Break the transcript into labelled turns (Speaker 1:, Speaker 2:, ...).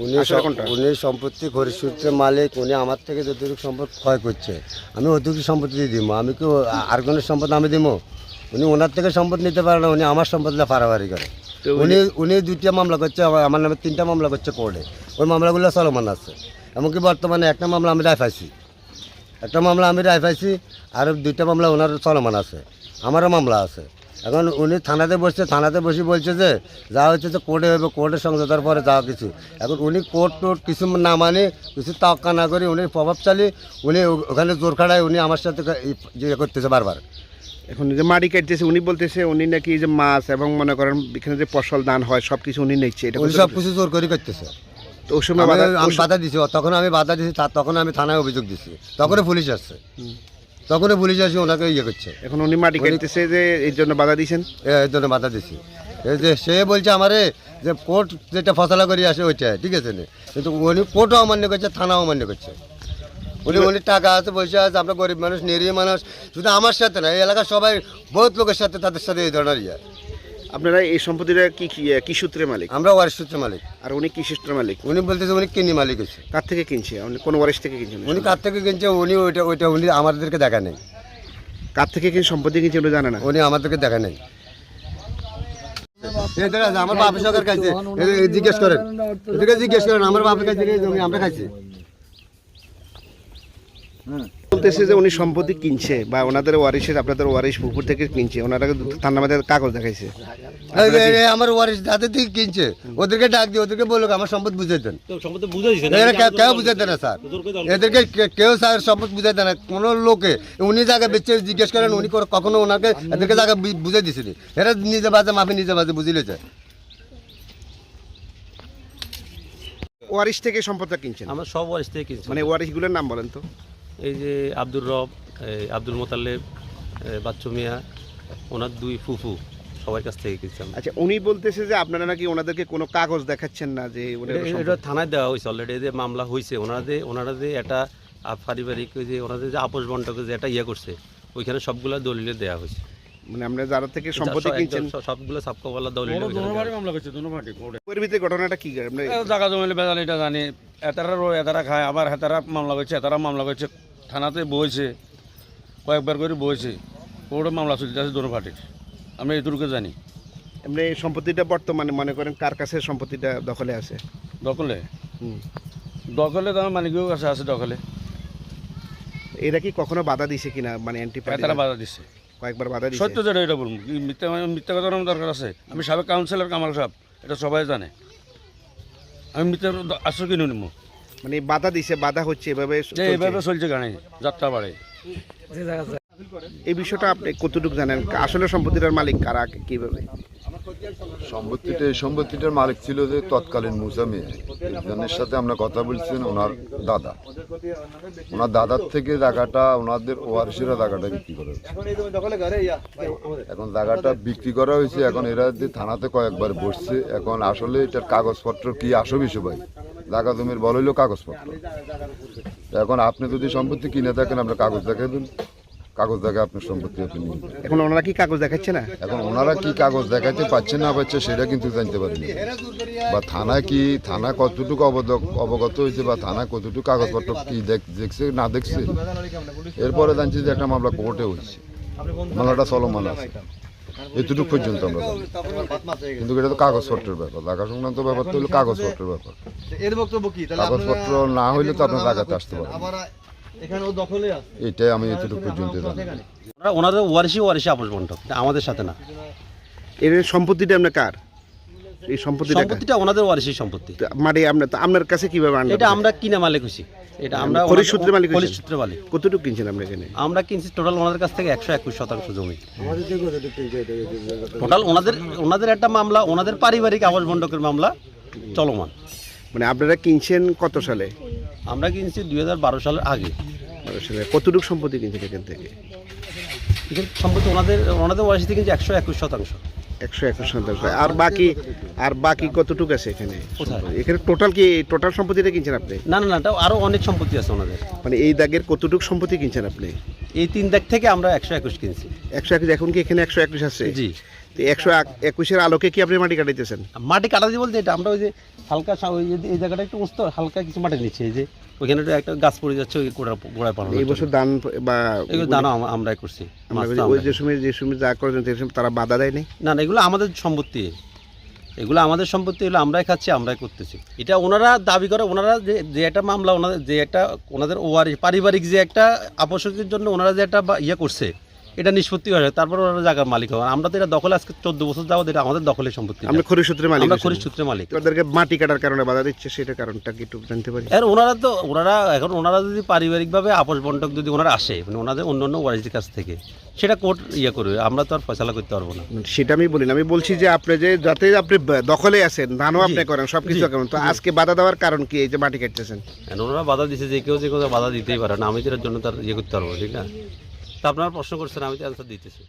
Speaker 1: উনি সম্পত্তি খরিদ সূত্রের মালিক। উনি আমার থেকে যতটুকু সম্পদ ক্ষয় করছে আমি অতটুকু সম্পত্তি দিব। আমি কি আর কোনো সম্পদ আমি দিব? উনি ওনার থেকে সম্পদ নিতে পারে না, উনি আমার সম্পদটা পারাবারি করে। উনি দুইটা মামলা করছে, আমার নামে 3টা মামলা করছে কোর্টে। ওই মামলাগুলো চলমান আছে। এমনকি বর্তমানে একটা মামলা আমি রায় পাইছি, আর 2টা মামলা ওনার চলমান আছে, আমারও মামলা আছে। এখন উনি থানাতে বসে বলছে যে যা হচ্ছে যে কোর্টে হবে, কোর্টের সমঝোতার পরে যা কিছু। এখন উনি কোর্ট কিছু না মানে, কিছু তাক্কা না করে উনি প্রভাবশালী, উনি ওখানে জোর খাড়ায় উনি আমার সাথে ইয়ে করতেছে বারবার।
Speaker 2: এখন যে মাটি কাটতেছে উনি বলতেছে উনি নাকি যে মাছ এবং মনে করেন এখানে যে ফসল দান হয় সব কিছু উনি নিচ্ছে, এটা
Speaker 1: উনি সব কিছু জোর করে করতেছে।
Speaker 2: তো ওই সময়
Speaker 1: আমি বাধা দিছি, তখন আমি বাধা দিছি, তখন আমি থানায় অভিযোগ দিছি, তখনই পুলিশ আসছে, আসে ওনাকে ইয়ে করছে।
Speaker 2: এখন উনি মাটি কাটতেছে যে এই জন্য বাধা দিয়েছেন?
Speaker 1: এর জন্য বাধা দিছি। এই যে সে বলছে আমারে যে কোর্ট যেটা ফসলা করে আসে ওইটা ঠিক আছে না, কিন্তু উনি কোর্টও অমান্য করছে, থানাও অমান্য করছে। উনি টাকা আছে, পয়সা আছে, আমরা গরিব মানুষ, নিরীহ মানুষ, শুধু আমার সাথে না, এই এলাকার সবাই বহুত লোকের সাথে, তাদের সাথে এই ধরনের ইয়ে।
Speaker 2: আপনারা এই সম্পত্তিটা কি সূত্রে মালিক?
Speaker 1: আমরা ওয়ারিশ সূত্রে মালিক।
Speaker 2: আর উনি কি সূত্রে মালিক?
Speaker 1: উনি বলতেছে উনি কিনি মালিক হচ্ছে।
Speaker 2: কার থেকে কিনছে? কোন ওয়ারিশ থেকে কিনছেন?
Speaker 1: উনি কার থেকে কিনছে উনি ওইটা উনি আমাদেরকে দেখা নেই।
Speaker 2: কার থেকে কিনে সম্পত্তি কিনছে উনি জানে না?
Speaker 1: উনি আমাদেরকে দেখা নেই। আমার বাপের সরকার কাছে জিজ্ঞেস করেন, আমার বাপের কাছে জমি আমরা খাইছি।
Speaker 2: বলতেছে যে উনি সম্পত্তি কিনছে বা ওনাদের ওয়ারিশের, আপনাদের ওয়ারিশ পুকুর থেকে কিনছে, ওনারা থানার মধ্যে কাগজ দেখাইছে।
Speaker 1: আমার ওয়ারিশ যাদের থেকে কিনছে ওদেরকে ডাক দিয়ে ওদেরকে বললো আমার সম্পদ বুঝাই দেন। কেউ বুঝাই দেন না স্যার, এদেরকে কেউ স্যার সম্পদ বুঝাই দেন না কোনো লোকে। উনি জায়গা বেঁচে জিজ্ঞেস করেন, উনি কখনো ওনাকে এদেরকে জায়গা বুঝাই দিছিনি। এরা নিজে বাজে মাফি নিজে বাজে বুঝিলেছে।
Speaker 2: ওয়ারিশ থেকে সম্পদটা কিনছেন?
Speaker 3: আমরা সব ওয়ারিশ থেকে কিনছি।
Speaker 2: মানে ওয়ারিশগুলোর নাম বলেন তো।
Speaker 3: এই যে আব্দুর রব, আব্দুল মোতালেব, বাচ্চু মিয়া, ওনার 2 ফুফু, সবার কাছ থেকে কিনছি।
Speaker 2: আচ্ছা, উনি বলতেছে যে আপনারা নাকি ওনাদেরকে কোনো কাগজ দেখাচ্ছেন না, যে
Speaker 3: এটা থানায় দেওয়া হয়েছে অলরেডি, যে মামলা হয়েছে। ওনারা যে এটা পারিবারিক যে ওনাদের যে আপোষ বন্টকে যে এটা ইয়ে করছে, ওইখানে সবগুলো দলিলে দেওয়া হয়েছে।
Speaker 2: মানে আমরা যারা থেকে সম্পত্তি কিনছেন
Speaker 3: সবগুলো সাবকওয়ালা দলিল
Speaker 4: মামলা করছে দুনো পার্টি কোর্টে।
Speaker 2: এর ভিতরে ঘটনাটা কি?
Speaker 4: জায়গা জমিলে বেজাল এটা জানি, এতারা খায়, আবার হেতারা মামলা করছে, থানাতে বইছে, কয়েকবার করে বইছে, কোর্টে মামলা চলতে আছে দুনো পার্টির। আমরা এটুকু জানি।
Speaker 2: এমনি এই সম্পত্তিটা বর্তমানে মনে করেন কার কাছে সম্পত্তিটা দখলে আছে?
Speaker 4: দখলে তো আমার মালিকের কাছে আছে দখলে।
Speaker 2: এরা কি কখনো বাধা দিছে কিনা? মানে
Speaker 4: তারা বাধা দিচ্ছে,
Speaker 2: কয়েকবার বাধা দিছে।
Speaker 4: সত্য যেটা এটা বলুন, মিথ্যা কথা আমার দরকার আছে? আমি সাবেক কাউন্সিলর কামাল সাহেব, এটা সবাই জানে। আমি মিথ্যা আশ্রয় কিনে নিব?
Speaker 2: মানে বাধা দিছে, বাধা হচ্ছে এভাবে
Speaker 4: চলছে গানে যাত্রা বাড়ে।
Speaker 2: এই বিষয়টা আপনি কতটুকু জানেন? আসলে সম্পত্তিটার মালিক কারা, কিভাবে?
Speaker 5: সম্পত্তিটার মালিক ছিল যে তৎকালীন মুসা মিয়া, একজনের সাথে আমরা কথা বলছিলেন, ওনার দাদার থেকে জায়গাটা ওনাদের ওয়ারিশেরা জায়গাটা বিক্রি করা হয়েছে। এখন জায়গাটা বিক্রি করা হয়েছে, এখন এরা যে থানাতে কয়েকবার বসছে, এখন আসলে এটার কাগজপত্র কি আসবে সবাই জায়গা জমির বল হইলো কাগজপত্র। এখন আপনি যদি সম্পত্তি কিনে থাকেন আমরা কাগজ দেখাবেন, কাগজ দেখা আপনার সম্পত্তি আপনি নিয়ে।
Speaker 2: এখন ওনারা কি কাগজ দেখাচ্ছে না?
Speaker 5: এখন ওনারা কি কাগজ দেখাতে পাচ্ছে না পাচ্ছে সেটা কিন্তু জানতে পারিনি, বা থানা কতটুকু অবগত হয়েছে, বা থানা কতটুকু কাগজপত্র কি দেখছে না দেখছে। এরপরে জানছি যে একটা মামলা কোর্টে হয়েছে, মামলাটা চলমান আছে, এতটুকু পর্যন্ত আমরা জানি। কিন্তু এটা তো কাগজপত্রের ব্যাপার, জায়গা সংক্রান্ত ব্যাপার তো হলো কাগজপত্রের ব্যাপার। কাগজপত্র না হইলে তো আপনার জায়গাতে আসতে পারেন, এটাই আমি এতটুকু পর্যন্ত জানি।
Speaker 3: ওনাদের ওয়ারিশি আপোষ বন্টক, আমাদের সাথে না।
Speaker 2: এর সম্পত্তিটা আপনার কার? এই সম্পত্তিটা
Speaker 3: ওনাদের ওয়ারিশি সম্পত্তি।
Speaker 2: মানে আপনার কাছে কিভাবে আনলেন?
Speaker 3: এটা আমরা কিনা মালিক হইছি, এটা আমরা
Speaker 2: খরিদ সূত্রে মালিক।
Speaker 3: খরিদ সূত্রে মালিক।
Speaker 2: কতটুকু কিনছেন আপনি এখানে?
Speaker 3: আমরা কিনছি টোটাল ওনাদের কাছ থেকে 121% জমি। টোটাল ওনাদের একটা মামলা, ওনাদের পারিবারিক আবাস বন্টকের মামলা চলমান।
Speaker 2: মানে আপনারা কিনছেন কত সালে?
Speaker 3: আমরা কিনছি 2012 সালের আগে।
Speaker 2: কতটুকু সম্পত্তি কিনছেন এখান থেকে?
Speaker 3: সম্পত্তি ওনাদের ওয়ারিশ থেকে কিনছি 121%।
Speaker 2: 121%। আর বাকি কতটুকু আছে এখানে? এখানে টোটাল সম্পত্তিটা কিনছেন আপনি?
Speaker 3: না, আরো অনেক সম্পত্তি আছে ওনাদের।
Speaker 2: মানে এই দাগের কতটুকু সম্পত্তি কিনছেন আপনি?
Speaker 3: এই 3 দাগ থেকে আমরা 121 কিনছি।
Speaker 2: 121। এখন কি এখানে 121 আছে?
Speaker 3: জি।
Speaker 2: তো 121-এর আলোকে কি আপনি মাটি কাটাইতেছেন?
Speaker 3: মাটি কাটা দিয়ে বলতে এটা আমরা ওই যে হালকা ওই যে এই জায়গাটা একটু উঁচু তো, হালকা কিছু মাটি নিচ্ছে, এই যে ওইখানে একটা গাছ পড়ে যাচ্ছে, ওই গোড়ায় পাড়ানো।
Speaker 2: এই বছর ধান বা
Speaker 3: এগুলো দানা আমরাই করছি।
Speaker 2: ওই যে সময় যা করেছেন সেই সময় তারা বাধা দেয়নি?
Speaker 3: না না, এগুলো আমাদের সম্পত্তি, এগুলো আমাদের সম্পত্তি, এগুলো আমরাই খাচ্ছি, আমরাই করতেছি। এটা ওনারা দাবি করে, ওনারা যে একটা মামলা, ওনাদের যে একটা ওনাদের ওয়ারিশ পারিবারিক যে একটা আপসের জন্য ওনারা যে একটা ইয়ে করছে, এটা নিষ্পত্তি হয়ে যায়, তারপর ওনারা জায়গার মালিক হয়। আমরা তো এটা দখলে আজকে 14 বছর যাবো, এটা আমাদের দখলের সম্পত্তি।
Speaker 2: আমরা খরিদ সূত্রে মালিক,
Speaker 3: আমরা খরিদ সূত্রে মালিক।
Speaker 2: ওদেরকে মাটি কাটার কারণে বাধা দিচ্ছে, সেটা কারণটা কি একটু জানতে পারি?
Speaker 3: আর ওনারা যদি পারিবারিকভাবে আপোষ বন্টক যদি ওনারা আসে, মানে ওনাদের অন্য ওয়ারিশদের কাছ থেকে, সেটা কোর্ট ইয়ে করবে, আমরা তো আর ফয়সালা করতে পারবো না।
Speaker 2: সেটা আমি বলি না, আমি বলছি যে আপনি যে যাতে আপনি দখলে আছেন, ধানও আপনি করেন, সবকিছু করেন, তো আজকে বাধা দেওয়ার কারণ কি এই যে মাটি কাটতেছেন?
Speaker 3: ওনারা বাধা দিচ্ছে, যে কেউ বাধা দিতেই পারে না, আমি এটার জন্য তার ইয়ে করতে পারবো, ঠিক না? তা আপনারা প্রশ্ন করছেন, আমি তো অ্যান্সার দিতেছি।